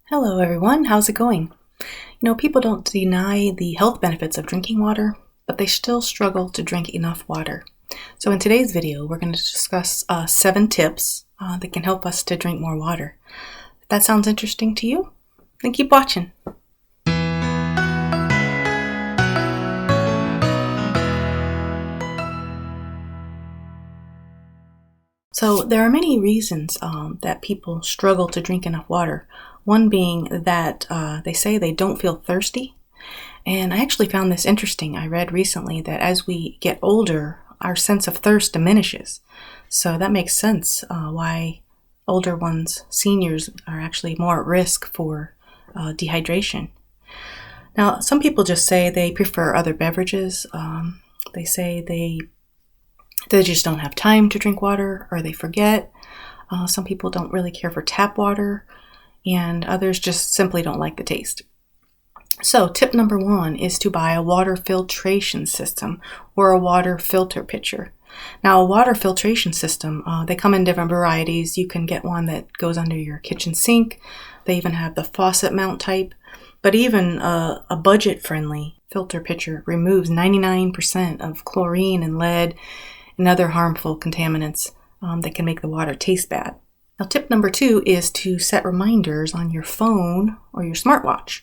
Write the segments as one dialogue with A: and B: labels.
A: Hello everyone, how's it going? People don't deny the health benefits of drinking water, but they still struggle to drink enough water. So in today's video, we're going to discuss 7 tips that can help us to drink more water. If that sounds interesting to you, then keep watching. So there are many reasons that people struggle to drink enough water. One being that they say they don't feel thirsty. And I actually found this interesting. I read recently that as we get older, our sense of thirst diminishes. So that makes sense why older ones, seniors, are actually more at risk for dehydration. Now, some people just say they prefer other beverages. They say they just don't have time to drink water, or they forget. Some people don't really care for tap water, and others just simply don't like the taste. So tip number 1 is to buy a water filtration system or a water filter pitcher. Now, a water filtration system, they come in different varieties. You can get one that goes under your kitchen sink. They even have the faucet mount type. But even a budget-friendly filter pitcher removes 99% of chlorine and lead and other harmful contaminants that can make the water taste bad. Now, tip number 2 is to set reminders on your phone or your smartwatch.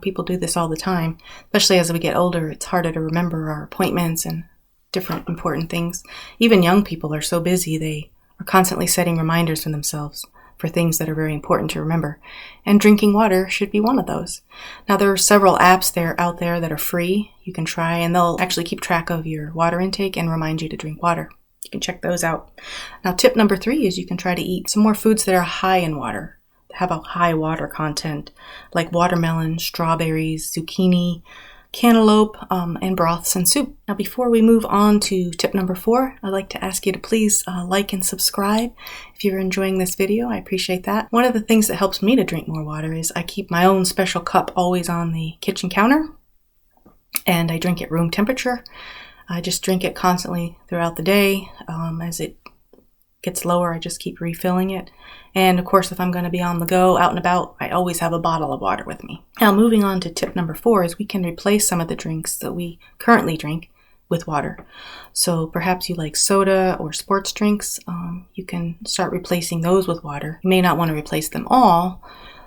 A: People do this all the time, especially as we get older. It's harder to remember our appointments and different important things. Even young people are so busy, they are constantly setting reminders for themselves for things that are very important to remember. And drinking water should be one of those. Now, there are several apps out there that are free. You can try, and they'll actually keep track of your water intake and remind you to drink water. You can check those out. Now, tip number 3 is you can try to eat some more foods that are high in water, that have a high water content, like watermelon, strawberries, zucchini, cantaloupe, and broths and soup. Now, before we move on to tip number 4, I'd like to ask you to please like and subscribe if you're enjoying this video. I appreciate that. One of the things that helps me to drink more water is I keep my own special cup always on the kitchen counter, and I drink at room temperature. I just drink it constantly throughout the day. As it gets lower, I just keep refilling it. And of course, if I'm going to be on the go, out and about, I always have a bottle of water with me. Now, moving on to tip number 4 is we can replace some of the drinks that we currently drink with water. So perhaps you like soda or sports drinks. You can start replacing those with water. You may not want to replace them all,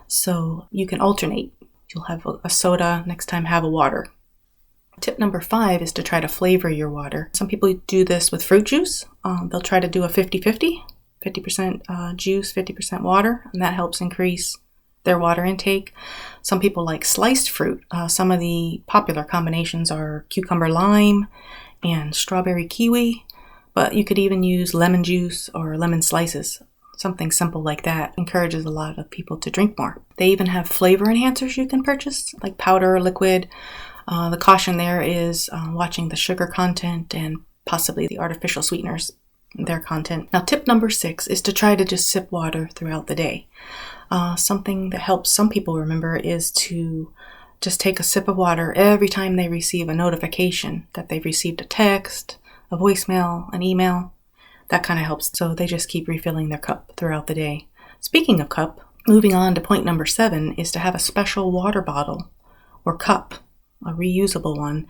A: so you can alternate. You'll have a soda, next time have a water. Tip number 5 is to try to flavor your water. Some people do this with fruit juice. They'll try to do a 50-50, 50% juice, 50% water, and that helps increase their water intake. Some people like sliced fruit. Some of the popular combinations are cucumber lime and strawberry kiwi, but you could even use lemon juice or lemon slices. Something simple like that encourages a lot of people to drink more. They even have flavor enhancers you can purchase, like powder or liquid. The caution there is watching the sugar content and possibly the artificial sweeteners, their content. Now, tip number 6 is to try to just sip water throughout the day. Something that helps some people remember is to just take a sip of water every time they receive a notification that they've received a text, a voicemail, an email. That kind of helps. So they just keep refilling their cup throughout the day. Speaking of cup, moving on to point number 7 is to have a special water bottle or cup, a reusable one.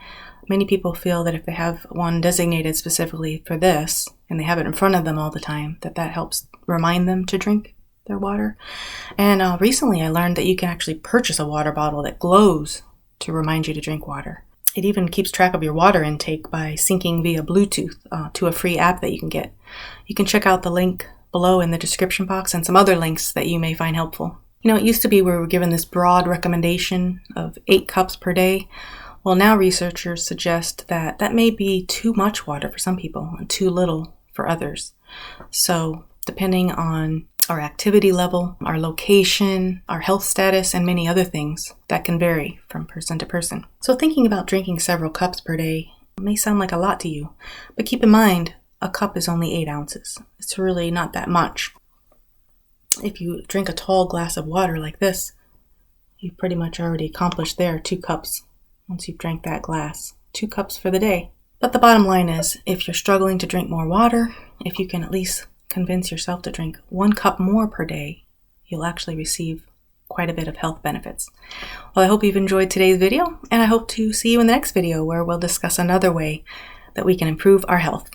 A: Many people feel that if they have one designated specifically for this and they have it in front of them all the time, that helps remind them to drink their water. And recently I learned that you can actually purchase a water bottle that glows to remind you to drink water. It even keeps track of your water intake by syncing via Bluetooth to a free app that you can get. You can check out the link below in the description box and some other links that you may find helpful. It used to be we were given this broad recommendation of 8 cups per day. Well, now researchers suggest that may be too much water for some people and too little for others. So depending on our activity level, our location, our health status, and many other things, that can vary from person to person. So thinking about drinking several cups per day may sound like a lot to you, but keep in mind, a cup is only 8 ounces. It's really not that much. If you drink a tall glass of water like this, you've pretty much already accomplished 2 cups once you've drank that glass. 2 cups for the day. But the bottom line is, if you're struggling to drink more water, if you can at least convince yourself to drink 1 cup more per day, you'll actually receive quite a bit of health benefits. Well, I hope you've enjoyed today's video, and I hope to see you in the next video where we'll discuss another way that we can improve our health.